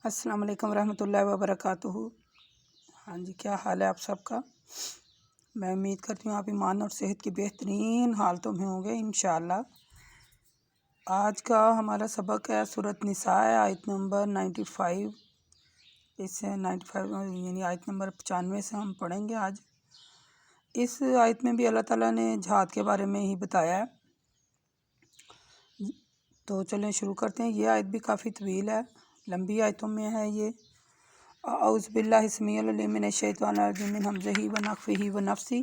السلام علیکم ورحمۃ اللہ وبرکاتہ۔ ہاں جی، کیا حال ہے آپ سب کا؟ میں امید کرتی ہوں آپ ایمان اور صحت کی بہترین حالتوں میں ہوں گے انشاءاللہ۔ آج کا ہمارا سبق ہے سورۃ نساء، آیت نمبر 95۔ اس سے 95 یعنی آیت نمبر 95 سے ہم پڑھیں گے آج۔ اس آیت میں بھی اللہ تعالیٰ نے جہاد کے بارے میں ہی بتایا ہے، تو چلیں شروع کرتے ہیں۔ یہ آیت بھی کافی طویل ہے، لمبی آیتوں میں ہے یہ۔ اعوذ باللہ السمیع العلیم من الشیطان الرجیم من حمزہ ونفخہ ونفثہ۔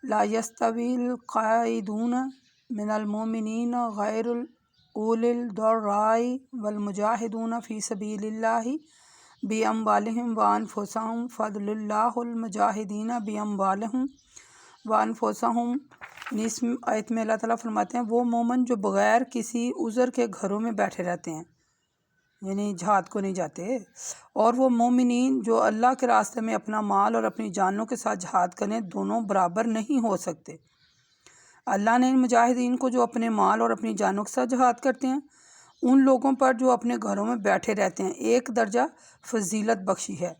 لا یستوی القاعدون من المؤمنین غیر اولی الضرار والمجاہدون فی سبیل اللہ باموالہم وانفسہم فضل اللہ المجاہدین باموالہم وانفسہم۔ اس آیت میں اللہ تعالیٰ فرماتے ہیں وہ مومن جو بغیر کسی عذر کے گھروں میں بیٹھے رہتے ہیں، یعنی جہاد کو نہیں جاتے، اور وہ مومنین جو اللہ کے راستے میں اپنا مال اور اپنی جانوں کے ساتھ جہاد کریں، دونوں برابر نہیں ہو سکتے۔ اللہ نے ان مجاہدین کو جو اپنے مال اور اپنی جانوں کے ساتھ جہاد کرتے ہیں، ان لوگوں پر جو اپنے گھروں میں بیٹھے رہتے ہیں ایک درجہ فضیلت بخشی ہے۔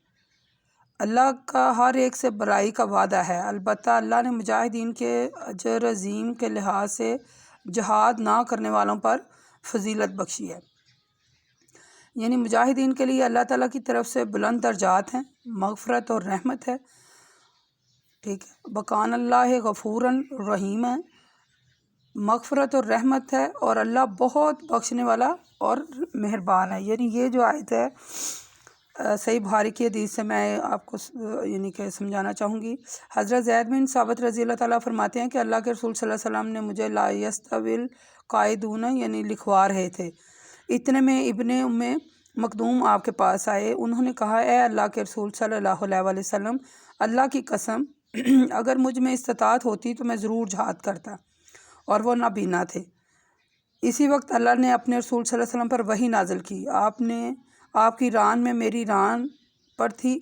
اللہ کا ہر ایک سے برائی کا وعدہ ہے، البتہ اللہ نے مجاہدین کے اجر عظیم کے لحاظ سے جہاد نہ کرنے والوں پر فضیلت بخشی ہے۔ یعنی مجاہدین کے لیے اللہ تعالیٰ کی طرف سے بلند درجات ہیں، مغفرت اور رحمت ہے، ٹھیک ہے۔ وکان اللہ غفوراً رحیم ہے، مغفرت اور رحمت ہے، اور اللہ بہت بخشنے والا اور مہربان ہے۔ یعنی یہ جو آیت ہے صحیح بخاری کی حدیث سے میں آپ کو یعنی کہ سمجھانا چاہوں گی۔ حضرت زید بن ثابت رضی اللہ تعالیٰ فرماتے ہیں کہ اللہ کے رسول صلی اللہ علیہ وسلم نے مجھے لا یستوی القاعدون یعنی لکھوا رہے تھے۔ اتنے میں ابن ام مکتوم آپ کے پاس آئے، انہوں نے کہا اے اللہ کے رسول صلی اللہ علیہ وآلہ وسلم، اللہ کی قسم اگر مجھ میں استطاعت ہوتی تو میں ضرور جہاد کرتا، اور وہ نابینا تھے۔ اسی وقت اللہ نے اپنے رسول صلی اللہ علیہ وسلم پر وحی نازل کی، آپ کی ران میں میری ران پر تھی،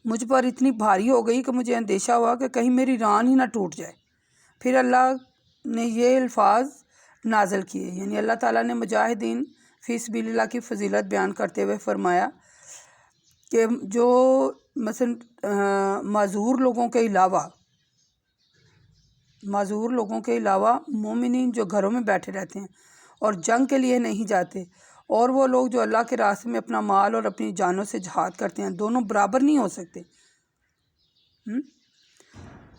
مجھ پر اتنی بھاری ہو گئی کہ مجھے اندیشہ ہوا کہ کہیں میری ران ہی نہ ٹوٹ جائے۔ پھر اللہ نے یہ الفاظ نازل کیے، یعنی اللہ تعالیٰ نے مجاہدین فی سبیل اللہ کی فضیلت بیان کرتے ہوئے فرمایا کہ جو مثلا معذور لوگوں کے علاوہ مومنین جو گھروں میں بیٹھے رہتے ہیں اور جنگ کے لیے نہیں جاتے، اور وہ لوگ جو اللہ کے راستے میں اپنا مال اور اپنی جانوں سے جہاد کرتے ہیں، دونوں برابر نہیں ہو سکتے۔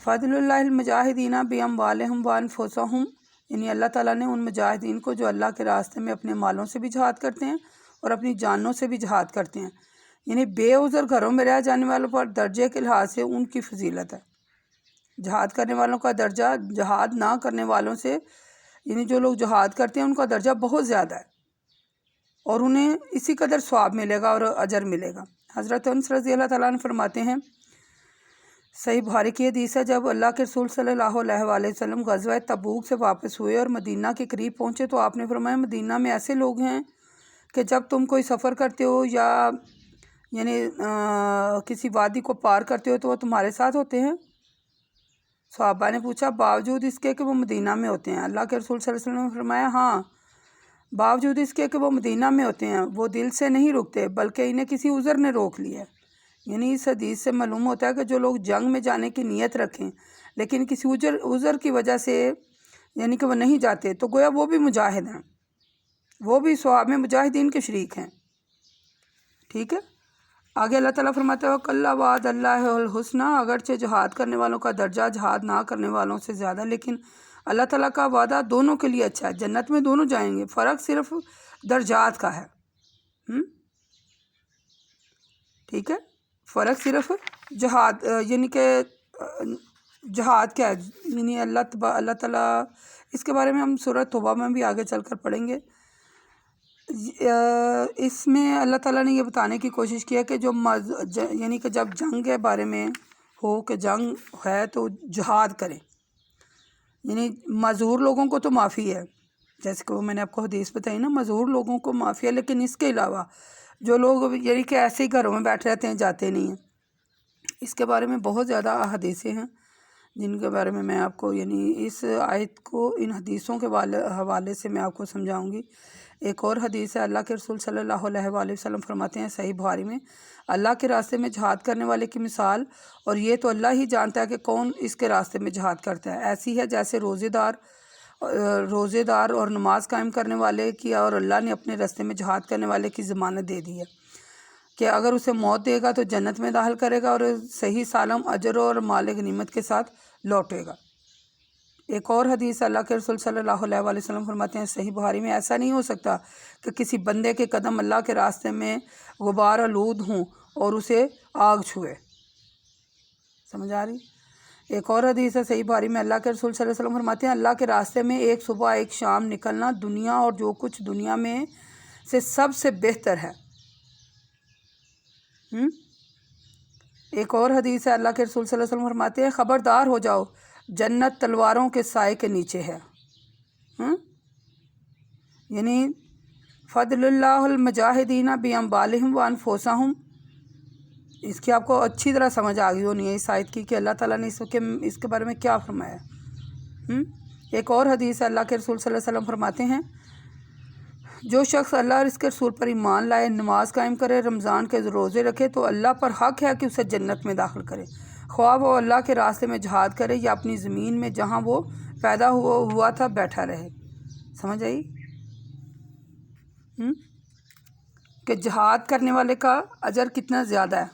فضل اللہ المجاہدین باموالہم وانفسہم، یعنی اللہ تعالیٰ نے ان مجاہدین کو جو اللہ کے راستے میں اپنے مالوں سے بھی جہاد کرتے ہیں اور اپنی جانوں سے بھی جہاد کرتے ہیں، یعنی بے عذر گھروں میں رہ جانے والوں پر درجے کے لحاظ سے ان کی فضیلت ہے۔ جہاد کرنے والوں کا درجہ جہاد نہ کرنے والوں سے، یعنی جو لوگ جہاد کرتے ہیں ان کا درجہ بہت زیادہ ہے، اور انہیں اسی قدر ثواب ملے گا اور اجر ملے گا۔ حضرت انس رضی اللہ تعالیٰ عنہ فرماتے ہیں، صحیح بخاری کی حدیث ہے، جب اللہ کے رسول صلی اللہ علیہ وآلہ وسلم غزوہ تبوک سے واپس ہوئے اور مدینہ کے قریب پہنچے تو آپ نے فرمایا مدینہ میں ایسے لوگ ہیں کہ جب تم کوئی سفر کرتے ہو یا یعنی کسی وادی کو پار کرتے ہو تو وہ تمہارے ساتھ ہوتے ہیں۔ صحابہ نے پوچھا باوجود اس کے کہ وہ مدینہ میں ہوتے ہیں؟ اللہ کے رسول صلی اللہ علیہ وسلم نے فرمایا ہاں، باوجود اس کے کہ وہ مدینہ میں ہوتے ہیں وہ دل سے نہیں رکتے بلکہ انہیں کسی عذر نے روک لیا ہے۔ یعنی اس حدیث سے معلوم ہوتا ہے کہ جو لوگ جنگ میں جانے کی نیت رکھیں لیکن کسی عذر کی وجہ سے یعنی کہ وہ نہیں جاتے، تو گویا وہ بھی مجاہد ہیں، وہ بھی ثواب میں مجاہدین کے شریک ہیں، ٹھیک ہے۔ آگے اللہ تعالیٰ فرماتا ہے وَقَلَّ وَعَدَ اللَّهُ الْحُسْنَى، اگرچہ جہاد کرنے والوں کا درجہ جہاد نہ کرنے والوں سے زیادہ، لیکن اللہ تعالیٰ کا وعدہ دونوں کے لیے اچھا ہے، جنت میں دونوں جائیں گے، فرق صرف درجات کا ہے، ٹھیک ہے۔ فرق صرف جہاد یعنی کہ جہاد کیا ہے، یعنی اللہ تعالیٰ اس کے بارے میں ہم سورۃ توبہ میں بھی آگے چل کر پڑھیں گے۔ اس میں اللہ تعالیٰ نے یہ بتانے کی کوشش کی ہے کہ یعنی کہ جب جنگ کے بارے میں ہو کہ جنگ ہے تو جہاد کریں، یعنی معذور لوگوں کو تو معافی ہے، جیسے کہ وہ میں نے آپ کو حدیث بتائی نا، معذور لوگوں کو معافی ہے، لیکن اس کے علاوہ جو لوگ یعنی کہ ایسے ہی گھروں میں بیٹھے رہتے ہیں، جاتے نہیں ہیں، اس کے بارے میں بہت زیادہ احادیثیں ہیں جن کے بارے میں آپ کو اس آیت کو ان حدیثوں کے حوالے سے میں آپ کو سمجھاؤں گی۔ ایک اور حدیث ہے، اللہ کے رسول صلی اللہ علیہ وآلہ وسلم فرماتے ہیں صحیح بخاری میں، اللہ کے راستے میں جہاد کرنے والے کی مثال، اور یہ تو اللہ ہی جانتا ہے کہ کون اس کے راستے میں جہاد کرتا ہے، ایسی ہے جیسے روزے دار اور نماز قائم کرنے والے کی، اور اللہ نے اپنے راستے میں جہاد کرنے والے کی ضمانت دے دی ہے کہ اگر اسے موت دے گا تو جنت میں داخل کرے گا اور صحیح سالم اجر اور مال غنیمت کے ساتھ لوٹے گا۔ ایک اور حدیث، اللہ کے رسول صلی اللہ علیہ وآلہ وسلم فرماتے ہیں صحیح بخاری میں، ایسا نہیں ہو سکتا کہ کسی بندے کے قدم اللہ کے راستے میں غبار آلود ہوں اور اسے آگ چھوئے۔ سمجھ آ رہی؟ ایک اور حدیث ہے صحیح بخاری میں، اللہ کے رسول صلی اللہ علیہ وسلم فرماتے ہیں اللہ کے راستے میں ایک صبح ایک شام نکلنا دنیا اور جو کچھ دنیا میں سے سب سے بہتر ہے۔ ایک اور حدیث ہے، اللہ کے رسول صلی اللہ علیہ وسلم فرماتے ہیں خبردار ہو جاؤ، جنت تلواروں کے سائے کے نیچے ہے۔ یعنی فضل اللہ المجاہدین باموالہم وانفسہم، اس کی آپ کو اچھی طرح سمجھ آ گئی ہونی ہے اس آیت کی کہ اللہ تعالیٰ نے اس کے بارے میں کیا فرمایا ہے۔ ایک اور حدیث ہے، اللہ کے رسول صلی اللہ علیہ وسلم فرماتے ہیں جو شخص اللہ اور اس کے رسول پر ایمان لائے، نماز قائم کرے، رمضان کے روزے رکھے تو اللہ پر حق ہے کہ اسے جنت میں داخل کرے، خواہ وہ اللہ کے راستے میں جہاد کرے یا اپنی زمین میں جہاں وہ پیدا ہوا تھا بیٹھا رہے۔ سمجھ آئی کہ جہاد کرنے والے کا اجر کتنا زیادہ ہے۔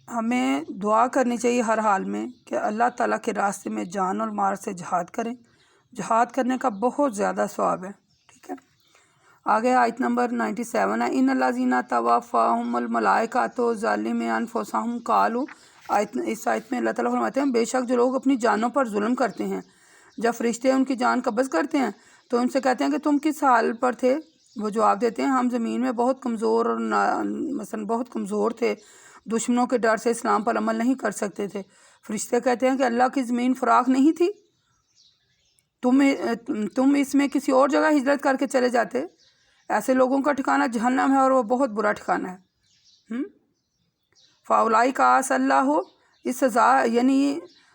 ہمیں دعا کرنی چاہیے ہر حال میں کہ اللہ تعالیٰ کے راستے میں جان اور مال سے جہاد کریں، جہاد کرنے کا بہت زیادہ ثواب ہے، ٹھیک ہے۔ آگے آیت نمبر 97 ہے، ان الذین توفاہم الملائکۃ ظالمی انفسہم قالوا، اس آیت میں اللہ تعالیٰ فرماتے ہیں بے شک جو لوگ اپنی جانوں پر ظلم کرتے ہیں، جب فرشتے ان کی جان قبض کرتے ہیں تو ان سے کہتے ہیں کہ تم کس حال پر تھے؟ وہ جواب دیتے ہیں ہم زمین میں بہت کمزور اور مثلا بہت کمزور تھے، دشمنوں کے ڈر سے اسلام پر عمل نہیں کر سکتے تھے۔ فرشتے کہتے ہیں کہ اللہ کی زمین فراخ نہیں تھی؟ تم اس میں کسی اور جگہ ہجرت کر کے چلے جاتے۔ ایسے لوگوں کا ٹھکانہ جہنم ہے اور وہ بہت برا ٹھکانہ ہے۔ فاولئک عسى اللہ، اس سزا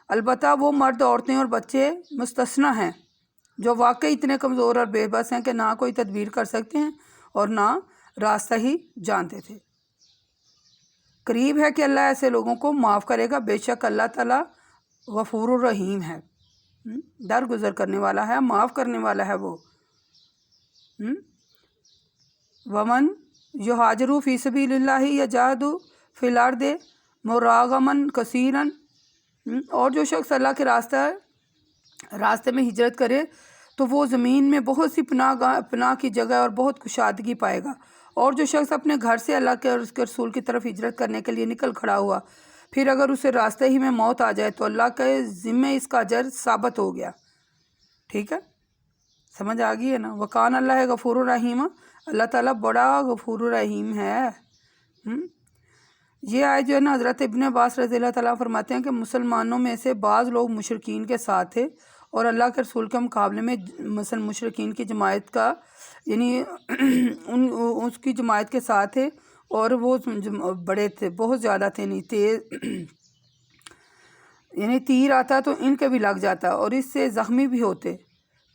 البتہ وہ مرد، عورتیں اور بچے مستثنی ہیں جو واقعی اتنے کمزور اور بے بس ہیں کہ نہ کوئی تدبیر کر سکتے ہیں اور نہ راستہ ہی جانتے تھے۔ قریب ہے کہ اللہ ایسے لوگوں کو معاف کرے گا، بے شک اللہ تعالیٰ غفور الرحیم ہے، درگزر کرنے والا ہے، معاف کرنے والا ہے وہ۔ ومن یہاجر فی سبیل اللہ یجاہد فی الارض مراغما کثیرا، اور جو شخص اللہ کے راستے میں ہجرت کرے تو وہ زمین میں بہت سی پناہ کی جگہ اور بہت کشادگی پائے گا، اور جو شخص اپنے گھر سے اللہ کے اور اس کے رسول کی طرف ہجرت کرنے کے لیے نکل کھڑا ہوا، پھر اگر اسے راستے ہی میں موت آ جائے تو اللہ کے ذمے اس کا اجر ثابت ہو گیا۔ ٹھیک ہے، سمجھ آ گئی ہے نا؟ وکان اللہ غفور الرحیم، اللہ تعالیٰ بڑا غفور الرحیم ہے۔ یہ آیت جو ہے نا، حضرت ابن عباس رضی اللہ تعالیٰ فرماتے ہیں کہ مسلمانوں میں سے بعض لوگ مشرکین کے ساتھ تھے اور اللہ کے رسول کے مقابلے میں مثلا مشرکین کی جماعت کا اس کی جماعت کے ساتھ تھے، اور وہ بڑے تھے، بہت زیادہ تھے، نہیں تیز، تیر آتا تو ان کے بھی لگ جاتا اور اس سے زخمی بھی ہوتے،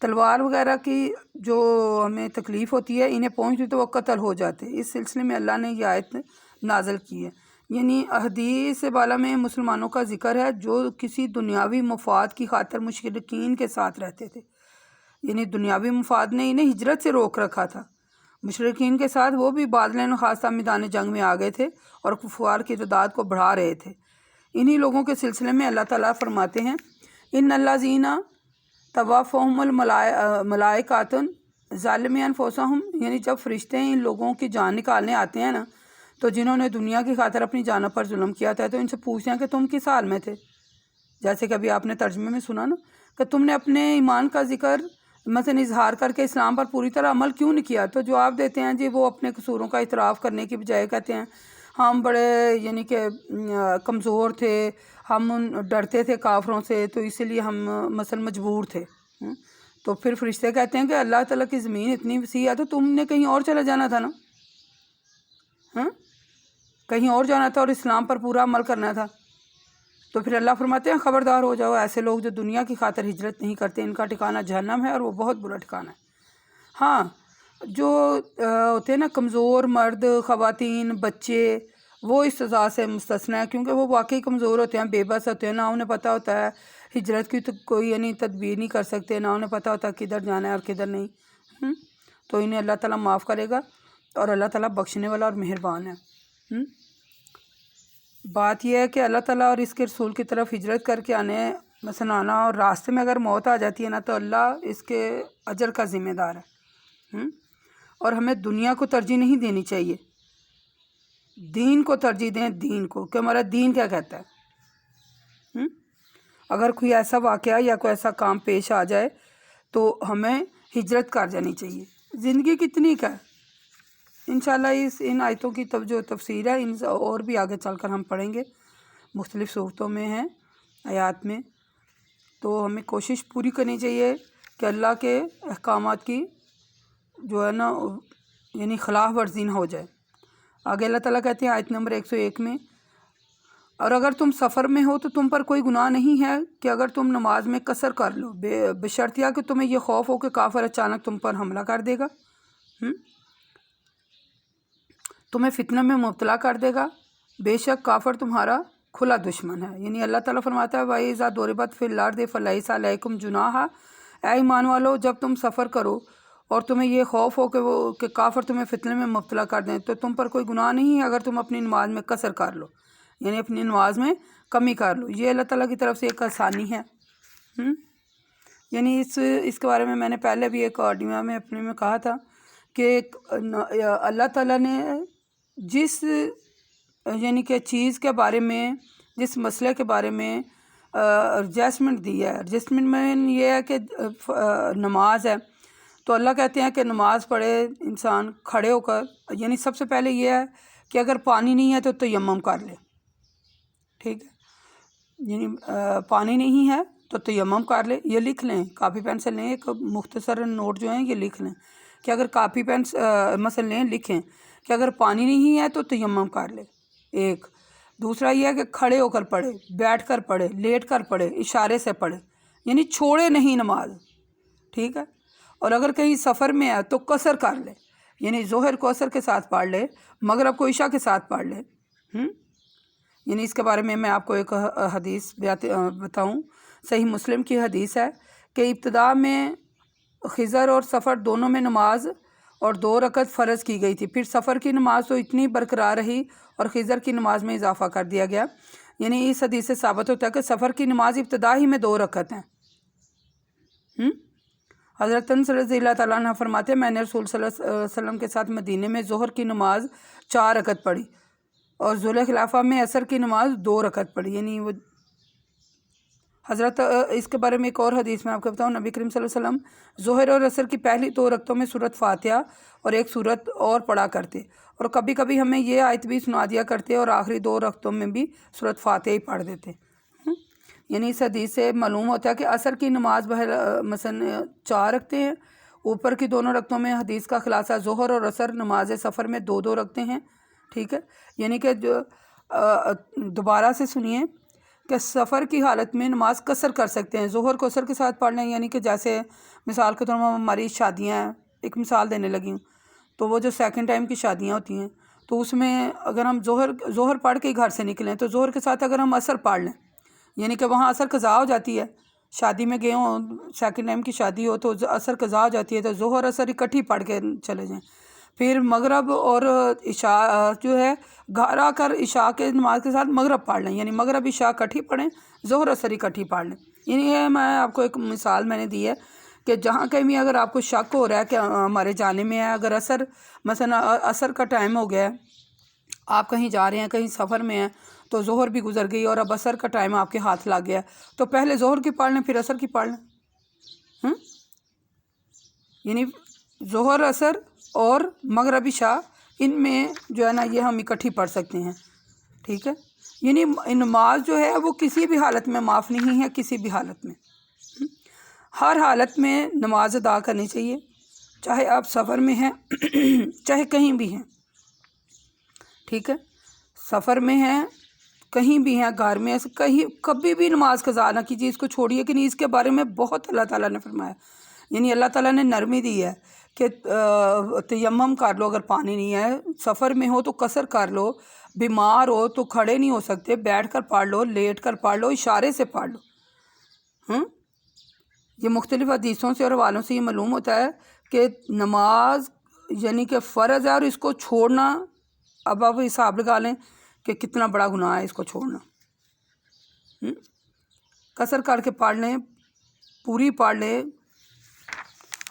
تلوار وغیرہ کی جو ہمیں تکلیف ہوتی ہے انہیں پہنچتی تو وہ قتل ہو جاتے۔ اس سلسلے میں اللہ نے یہ آیت نازل کی ہے۔ حدیث بالا میں مسلمانوں کا ذکر ہے جو کسی دنیاوی مفاد کی خاطر مشرکین کے ساتھ رہتے تھے، دنیاوی مفاد نے انہیں ہجرت سے روک رکھا تھا۔ مشرکین کے ساتھ وہ بھی بادلین خاصہ میدان جنگ میں آ گئے تھے اور کفار کی تعداد کو بڑھا رہے تھے۔ انہی لوگوں کے سلسلے میں اللہ تعالیٰ فرماتے ہیں ان الذین توفاہم الملائکۃ ظالمی انفسہم، جب فرشتے ان لوگوں کی جان نکالنے آتے ہیں نا، تو جنہوں نے دنیا کی خاطر اپنی جانوں پر ظلم کیا تھا تو ان سے پوچھتے ہیں کہ تم کس حال میں تھے، جیسے کہ ابھی آپ نے ترجمے میں سنا نا کہ تم نے اپنے ایمان کا ذکر مثلا اظہار کر کے اسلام پر پوری طرح عمل کیوں نہیں کیا؟ تو جواب دیتے ہیں جی وہ اپنے قصوروں کا اعتراف کرنے کی بجائے کہتے ہیں ہم بڑے کہ کمزور تھے، ہم ڈرتے تھے کافروں سے، تو اسی لیے ہم مثلا مجبور تھے۔ تو پھر فرشتے کہتے ہیں کہ اللہ تعالیٰ کی زمین اتنی وسیع ہے تو تم نے کہیں اور چلا جانا تھا نا، کہیں اور جانا تھا اور اسلام پر پورا عمل کرنا تھا، تو پھر اللہ فرماتے ہیں خبردار ہو جاؤ، ایسے لوگ جو دنیا کی خاطر ہجرت نہیں کرتے ان کا ٹھکانہ جہنم ہے اور وہ بہت برا ٹھکانہ ہے۔ ہاں جو ہوتے ہیں نا کمزور مرد، خواتین، بچے، وہ اس سزا سے مستثنی ہے، کیونکہ وہ واقعی کمزور ہوتے ہیں، بے بس ہوتے ہیں، نہ انہیں پتہ ہوتا ہے ہجرت کی تو کوئی یعنی تدبیر نہیں کر سکتے، نہ انہیں پتہ ہوتا کدھر جانا ہے اور کدھر نہیں، تو انہیں اللہ تعالیٰ معاف کرے گا، اور اللہ تعالیٰ بخشنے والا اور مہربان ہے۔ بات یہ ہے کہ اللہ تعالیٰ اور اس کے رسول کی طرف ہجرت کر کے مثلا آنا اور راستے میں اگر موت آ جاتی ہے نا، تو اللہ اس کے اجر کا ذمہ دار ہے، اور ہمیں دنیا کو ترجیح نہیں دینی چاہیے، دین کو ترجیح دیں، دین کو، کہ ہمارا دین کیا کہتا ہے۔ اگر کوئی ایسا واقعہ یا کوئی ایسا کام پیش آ جائے تو ہمیں ہجرت کر جانی چاہیے۔ زندگی کتنی کا ہے، انشاءاللہ ان آیتوں کی جو تفسیر ہے ان اور بھی آگے چل کر ہم پڑھیں گے، مختلف صورتوں میں ہیں آیات میں، تو ہمیں کوشش پوری کرنی چاہیے کہ اللہ کے احکامات کی جو ہے نا یعنی خلاف ورزی نہ ہو جائے۔ آگے اللہ تعالیٰ کہتے ہیں آیت نمبر 101 میں، اور اگر تم سفر میں ہو تو تم پر کوئی گناہ نہیں ہے کہ اگر تم نماز میں قصر کر لو، بشرطیہ کہ تمہیں یہ خوف ہو کہ کافر اچانک تم پر حملہ کر دے گا، تمہیں فتنہ میں مبتلا کر دے گا، بے شک کافر تمہارا کھلا دشمن ہے۔ یعنی اللہ تعالیٰ فرماتا ہے وَإِذَا ضُرِبَتْ فِي الْأَرْضِ فَلَيْسَ عَلَيْكُمْ جُنَاحٌ، اے ایمان والو جب تم سفر کرو اور تمہیں یہ خوف ہو کہ کافر تمہیں فتنے میں مبتلا کر دیں، تو تم پر کوئی گناہ نہیں ہے اگر تم اپنی نماز میں قصر کر لو، یعنی اپنی نماز میں کمی کر لو، یہ اللہ تعالیٰ کی طرف سے ایک آسانی ہے۔ یعنی اس کے بارے میں نے پہلے بھی ایک آڈیو میں اپنے میں کہا تھا کہ اللہ تعالیٰ نے جس یعنی کہ چیز کے بارے میں، جس مسئلے کے بارے میں ایڈجسٹمنٹ دی ہے، ایڈجسٹمنٹ میں یہ ہے کہ نماز ہے، تو اللہ کہتے ہیں کہ نماز پڑھے انسان کھڑے ہو کر، یعنی سب سے پہلے یہ ہے کہ اگر پانی نہیں ہے تو تیمم کر لے، ٹھیک ہے، یعنی پانی نہیں ہے تو تیمم کر لے، یہ لکھ لیں، کاپی پینسل لیں، ایک مختصر نوٹ جو ہیں یہ لکھ لیں کہ اگر کاپی مثلا لیں لکھیں کہ اگر پانی نہیں ہے تو تیمم کر لے، ایک۔ دوسرا یہ ہے کہ کھڑے ہو کر پڑھے، بیٹھ کر پڑھے، لیٹ کر پڑھے، اشارے سے پڑھے، یعنی چھوڑے نہیں نماز، ٹھیک ہے۔ اور اگر کہیں سفر میں ہے تو قصر کر لے، یعنی ظہر کو عصر کے ساتھ پڑھ لے، مغرب کو عشاء کے ساتھ پڑھ لے۔ یعنی اس کے بارے میں آپ کو ایک حدیث بتاؤں، صحیح مسلم کی حدیث ہے کہ ابتدا میں خضر اور سفر دونوں میں نماز اور 2 رکعت فرض کی گئی تھی، پھر سفر کی نماز تو اتنی برقرار رہی اور خضر کی نماز میں اضافہ کر دیا گیا۔ یعنی اس حدیث سے ثابت ہوتا ہے کہ سفر کی نماز ابتدا ہی میں 2 رکعت ہیں۔ حضرت انس رضی اللہ تعالیٰ عنہ فرماتے ہیں میں نے رسول صلی اللہ علیہ وسلم کے ساتھ مدینے میں ظہر کی نماز 4 رکعت پڑھی اور ذوال خلافہ میں عصر کی نماز 2 رکعت پڑھی، یعنی وہ حضرت اس کے بارے میں ایک اور حدیث میں آپ کو بتاؤں، نبی کریم صلی اللہ علیہ وسلم ظہر اور عصر کی پہلی 2 رکعتوں میں سورۃ فاتحہ اور ایک سورت اور پڑھا کرتے، اور کبھی کبھی ہمیں یہ آیت بھی سنا دیا کرتے اور آخری 2 رکعتوں میں بھی سورۃ فاتحہ ہی پڑھ دیتے۔ یعنی اس حدیث سے معلوم ہوتا ہے کہ عصر کی نماز مثلا 4 رکعتیں ہیں، اوپر کی دونوں رکعتوں میں حدیث کا خلاصہ ظہر اور عصر نماز سفر میں 2 رکعتیں ہیں، ٹھیک ہے۔ یعنی کہ دوبارہ سے سنیے کہ سفر کی حالت میں نماز قصر کر سکتے ہیں، ظہر کو عصر کے ساتھ پڑھ لیں، یعنی کہ جیسے مثال کے طور پر ہماری شادیاں ہیں، ایک مثال دینے لگی ہوں، تو وہ جو سیکنڈ ٹائم کی شادیاں ہوتی ہیں تو اس میں اگر ہم ظہر پڑھ کے گھر سے نکلیں تو ظہر کے ساتھ اگر ہم عصر پڑھ لیں، یعنی کہ وہاں عصر قضا ہو جاتی ہے، شادی میں گئے ہوں، سیکنڈ ٹائم کی شادی ہو تو عصر قضا ہو جاتی ہے، تو ظہر عصر اکٹھی پڑھ کے چلے جائیں، پھر مغرب اور عشاء جو ہے گھر آ کر عشاء کے نماز کے ساتھ مغرب پڑھ لیں، یعنی مغرب عشاء اکٹھی پڑھیں، ظہر عصر اکٹھی پڑھ لیں۔ یعنی یہ میں آپ کو ایک مثال میں نے دی ہے کہ جہاں کہیں بھی اگر آپ کو شک ہو رہا ہے کہ ہمارے جانے میں ہے، اگر عصر مثلا عصر کا ٹائم ہو گیا ہے، آپ کہیں جا رہے ہیں، کہیں سفر میں ہیں، تو ظہر بھی گزر گئی اور اب عصر کا ٹائم آپ کے ہاتھ لگ گیا تو پہلے ظہر کی پڑھ لیں پھر عصر کی پڑھ لیں، یعنی ظہر عصر اور مغرب عشاء ان میں جو ہے نا یہ ہم اکٹھی پڑھ سکتے ہیں، ٹھیک ہے۔ یعنی نماز جو ہے وہ کسی بھی حالت میں معاف نہیں ہے، کسی بھی حالت میں، ہر حالت میں نماز ادا کرنی چاہیے، چاہے آپ سفر میں ہیں چاہے کہیں بھی ہیں، ٹھیک ہے۔ سفر میں ہیں، کہیں بھی ہیں، گھر میں ہیں، کہیں کبھی بھی نماز قضا نہ کیجیے، اس کو چھوڑیے کہ نہیں۔ اس کے بارے میں بہت اللہ تعالیٰ نے فرمایا، یعنی اللہ تعالیٰ نے نرمی دی ہے کہ تیمم کر لو اگر پانی نہیں ہے، سفر میں ہو تو قصر کر لو، بیمار ہو تو کھڑے نہیں ہو سکتے، بیٹھ کر پڑھ لو، لیٹ کر پڑھ لو، اشارے سے پڑھ لو۔ یہ مختلف حدیثوں سے اور حوالوں سے یہ معلوم ہوتا ہے کہ نماز یعنی کہ فرض ہے، اور اس کو چھوڑنا، اب آپ حساب لگا لیں کہ کتنا بڑا گناہ ہے اس کو چھوڑنا۔ قصر کر کے پڑھ لیں، پوری پڑھ لیں،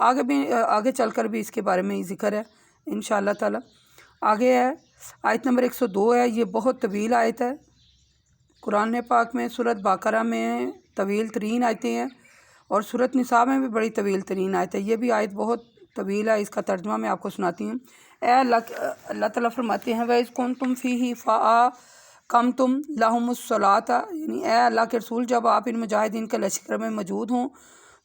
آگے چل کر بھی اس کے بارے میں ذکر ہے انشاءاللہ تعالی۔ آگے ہے آیت نمبر 102 ہے، یہ بہت طویل آیت ہے۔ قرآن پاک میں سورۃ بقرہ میں طویل ترین آیتیں ہیں، اور سورۃ نساء میں بھی بڑی طویل ترین آیت ہے۔ یہ بھی آیت بہت طویل ہے، اس کا ترجمہ میں آپ کو سناتی ہوں۔ اے اللہ تعالیٰ فرماتے ہیں وَإِذْ كُنْتُمْ فِيهِ فَأَقَمْتُمْ لَهُمُ الصَّلَاةَ، یعنی اے اللہ کے رسول جب آپ ان مجاہدین کے لشکر میں موجود ہوں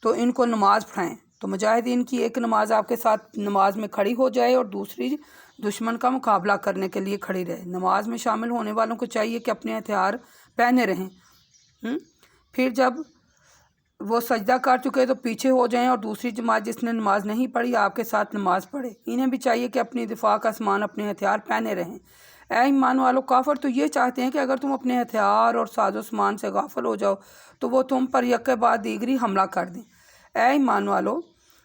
تو ان کو نماز پڑھائیں۔ تو مجاہدین کی ایک نماز آپ کے ساتھ نماز میں کھڑی ہو جائے، اور دوسری دشمن کا مقابلہ کرنے کے لیے کھڑی رہے۔ نماز میں شامل ہونے والوں کو چاہیے کہ اپنے ہتھیار پہنے رہیں۔ پھر جب وہ سجدہ کر چکے تو پیچھے ہو جائیں، اور دوسری جماعت جس نے نماز نہیں پڑھی آپ کے ساتھ نماز پڑھے۔ انہیں بھی چاہیے کہ اپنی دفاع کا سامان، اپنے ہتھیار پہنے رہیں۔ اے ایمان والو، کافر تو یہ چاہتے ہیں کہ اگر تم اپنے ہتھیار اور ساز و سامان سے غافل ہو جاؤ تو وہ تم پر یکے بعد دیگری حملہ کر دیں۔ اے ایمان والو،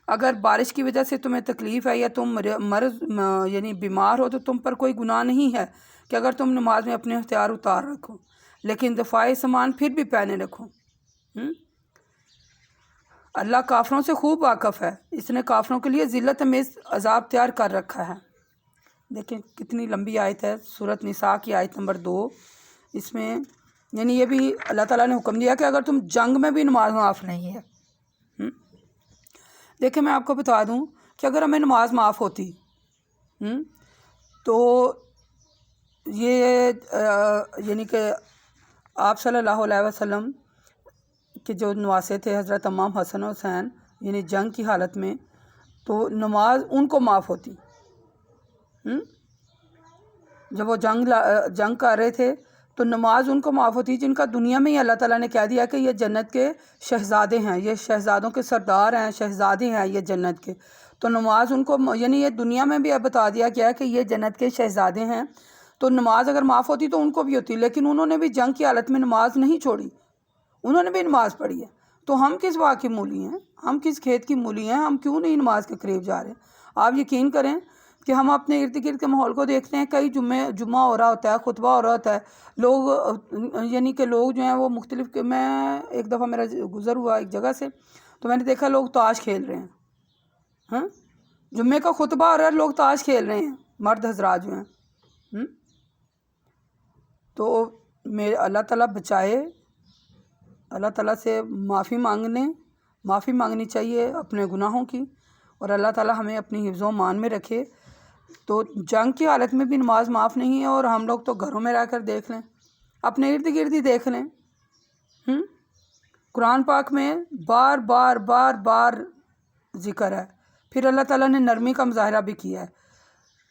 اگر بارش کی وجہ سے تمہیں تکلیف ہے یا تم مرض یعنی بیمار ہو تو تم پر کوئی گناہ نہیں ہے کہ اگر تم نماز میں اپنے ہتھیار اتار رکھو، لیکن دفاعی سامان پھر بھی پہنے رکھو۔ اللہ کافروں سے خوب واقف ہے، اس نے کافروں کے لیے ذلت امیز عذاب تیار کر رکھا ہے۔ دیکھیں کتنی لمبی آیت ہے، سورۃ نساء کی آیت نمبر 2۔ اس میں یعنی یہ بھی اللہ تعالیٰ نے حکم دیا کہ اگر تم جنگ میں بھی نماز معاف نہیں ہے۔ دیکھیں میں آپ کو بتا دوں کہ اگر ہمیں نماز معاف ہوتی تو یہ یعنی کہ آپ صلی اللہ علیہ وسلم کہ جو نواسے تھے حضرت امام حسن و حسین، یعنی جنگ کی حالت میں، تو نماز ان کو معاف ہوتی۔ جب وہ جنگ کر رہے تھے تو نماز ان کو معاف ہوتی جن کا دنیا میں ہی اللہ تعالیٰ نے کہہ دیا کہ یہ جنت کے شہزادے ہیں، یہ شہزادوں کے سردار ہیں، شہزادے ہیں یہ جنت کے۔ تو نماز ان کو یعنی یہ دنیا میں بھی اب بتا دیا گیا کہ یہ جنت کے شہزادے ہیں، تو نماز اگر معاف ہوتی تو ان کو بھی ہوتی، لیکن انہوں نے بھی جنگ کی حالت میں نماز نہیں چھوڑی، انہوں نے بھی نماز پڑھی ہے۔ تو ہم کس باغ کی مولی ہیں، ہم کس کھیت کی مولی ہیں، ہم کیوں نہیں نماز کے قریب جا رہے ہیں؟ آپ یقین کریں کہ ہم اپنے ارد گرد کے ماحول کو دیکھتے ہیں، کئی جمعہ ہو رہا ہوتا ہے، خطبہ ہو رہا ہوتا ہے، لوگ یعنی کہ لوگ جو ہیں وہ مختلف، میں ایک دفعہ میرا گزر ہوا ایک جگہ سے تو میں نے دیکھا لوگ تاش کھیل رہے ہیں۔ جمعے کا خطبہ ہو رہا ہے، لوگ تاش کھیل رہے ہیں، مرد حضرات جو ہیں۔ تو اللہ تعالیٰ بچائے، اللہ تعالیٰ سے معافی مانگنی چاہیے اپنے گناہوں کی، اور اللہ تعالیٰ ہمیں اپنی حفظ و امان میں رکھے۔ تو جنگ کی حالت میں بھی نماز معاف نہیں ہے، اور ہم لوگ تو گھروں میں رہ کر دیکھ لیں، اپنے ارد گرد ہی دیکھ لیں۔ قرآن پاک میں بار بار بار بار ذکر ہے، پھر اللہ تعالیٰ نے نرمی کا مظاہرہ بھی کیا ہے۔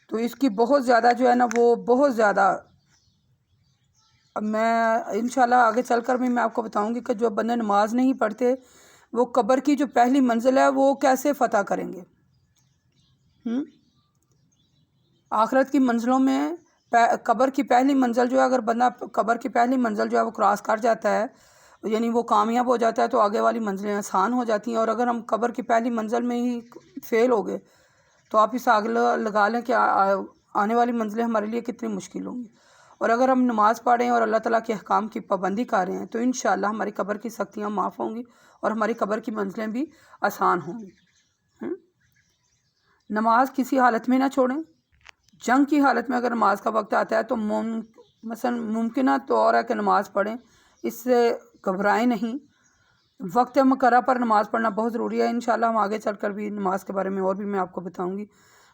تو اس کی بہت زیادہ جو ہے نا وہ بہت زیادہ، اب میں انشاءاللہ آگے چل کر بھی میں آپ کو بتاؤں گی کہ جو بندے نماز نہیں پڑھتے وہ قبر کی جو پہلی منزل ہے وہ کیسے فتح کریں گے۔ آخرت کی منزلوں میں قبر کی پہلی منزل جو ہے، اگر بندہ قبر کی پہلی منزل جو ہے وہ کراس کر جاتا ہے، یعنی وہ کامیاب ہو جاتا ہے، تو آگے والی منزلیں آسان ہو جاتی ہیں۔ اور اگر ہم قبر کی پہلی منزل میں ہی فیل ہو گئے تو آپ اس آگ لگا لیں کہ آنے والی منزلیں ہمارے لیے کتنی مشکل ہوں گی۔ اور اگر ہم نماز پڑھیں اور اللہ تعالیٰ کے احکام کی پابندی کر رہے ہیں تو انشاءاللہ ہماری قبر کی سختیاں معاف ہوں گی اور ہماری قبر کی منزلیں بھی آسان ہوں گی۔ نماز کسی حالت میں نہ چھوڑیں۔ جنگ کی حالت میں اگر نماز کا وقت آتا ہے تو مثلا ممکنہ طور ہے کہ نماز پڑھیں، اس سے گھبرائیں نہیں۔ وقت مقررہ پر نماز پڑھنا بہت ضروری ہے۔ انشاءاللہ ہم آگے چل کر بھی نماز کے بارے میں اور بھی میں آپ کو بتاؤں گی۔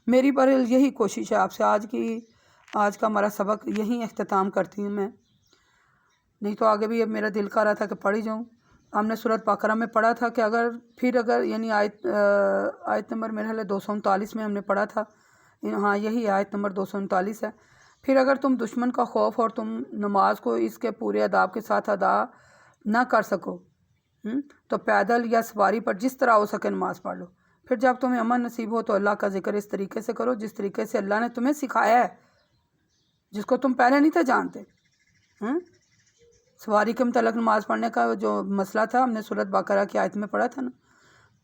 میری بہرحال یہی کوشش ہے آپ سے، آج کا ہمارا سبق یہیں اختتام کرتی ہوں میں، نہیں تو آگے بھی اب میرا دل کر رہا تھا کہ پڑھ ہی جاؤں۔ ہم نے سورۃ بقرہ میں پڑھا تھا کہ اگر یعنی آیت نمبر میرے خیال ہے 239 میں ہم نے پڑھا تھا، ہاں یہی آیت نمبر 239 ہے پھر اگر تم دشمن کا خوف اور تم نماز کو اس کے پورے آداب کے ساتھ ادا نہ کر سکو تو پیدل یا سواری پر جس طرح ہو سکے نماز پڑھ لو۔ پھر جب تمہیں امن نصیب ہو تو اللہ کا ذکر اس طریقے سے کرو جس طریقے سے اللہ نے تمہیں سکھایا ہے، جس کو تم پہلے نہیں تھے جانتے۔ سواری کے متعلق نماز پڑھنے کا جو مسئلہ تھا ہم نے سورۃ بقرہ کی آیت میں پڑھا تھا نا،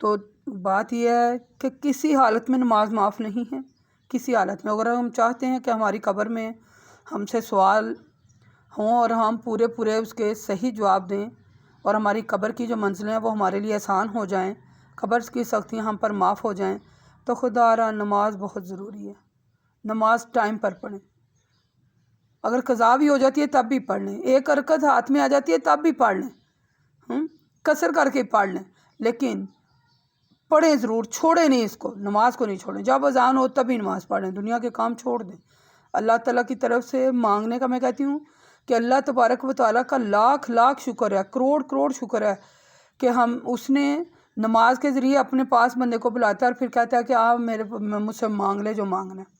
تو بات یہ ہے کہ کسی حالت میں نماز معاف نہیں ہے، کسی حالت میں۔ اگر ہم چاہتے ہیں کہ ہماری قبر میں ہم سے سوال ہوں اور ہم پورے اس کے صحیح جواب دیں اور ہماری قبر کی جو منزلیں ہیں وہ ہمارے لیے آسان ہو جائیں، قبر کی سختیاں ہم پر معاف ہو جائیں، تو خدا را نماز بہت ضروری ہے۔ نماز ٹائم پر پڑھیں، اگر قضا بھی ہو جاتی ہے تب بھی پڑھ لیں، ایک رکعت ہاتھ میں آ جاتی ہے تب بھی پڑھ لیں، قصر کر کے پڑھ لیں، لیکن پڑھیں ضرور، چھوڑیں نہیں اس کو، نماز کو نہیں چھوڑیں۔ جب اذان ہو تبھی نماز پڑھیں، دنیا کے کام چھوڑ دیں۔ اللہ تعالیٰ کی طرف سے مانگنے کا میں کہتی ہوں کہ اللہ تبارک و تعالیٰ کا لاکھ شکر ہے، کروڑ شکر ہے کہ اس نے نماز کے ذریعے اپنے پاس بندے کو بلاتا ہے اور پھر کہتا ہے کہ آپ مجھ سے مانگ لے جو مانگنا ہے۔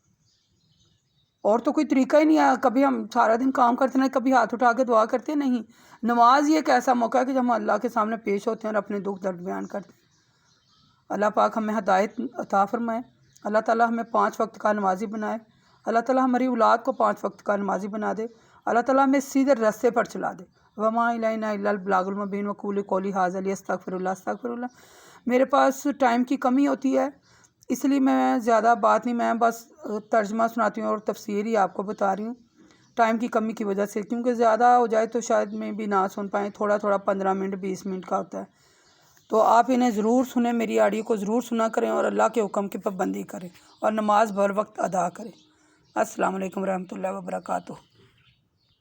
اور تو کوئی طریقہ ہی نہیں ہے، کبھی ہم سارا دن کام کرتے ہیں، کبھی ہاتھ اٹھا کے دعا کرتے ہیں، نہیں۔ نماز ہی ایک ایسا موقع ہے کہ جب ہم اللہ کے سامنے پیش ہوتے ہیں اور اپنے دکھ درد بیان کرتے ہیں۔ اللہ پاک ہمیں ہدایت عطا فرمائے، اللہ تعالیٰ ہمیں 5 وقت کا نمازی بنائے، اللہ تعالیٰ ہماری اولاد کو 5 وقت کا نمازی بنا دے، اللہ تعالیٰ ہمیں سیدھے راستے پر چلا دے۔ وما الینا الا البلاغ المبین وقول قولی ھذا استغفر اللہ۔ میرے پاس ٹائم کی کمی ہوتی ہے، اس لیے میں زیادہ بات نہیں، میں بس ترجمہ سناتی ہوں اور تفسیر ہی آپ کو بتا رہی ہوں، ٹائم کی کمی کی وجہ سے، کیونکہ زیادہ ہو جائے تو شاید میں بھی نہ سن پائیں، تھوڑا 15 منٹ 20 منٹ کا ہوتا ہے، تو آپ انہیں ضرور سنیں، میری آڈیو کو ضرور سنا کریں اور اللہ کے حکم کی پابندی کریں اور نماز بر وقت ادا کریں۔ السلام علیکم ورحمۃ اللہ وبرکاتہ۔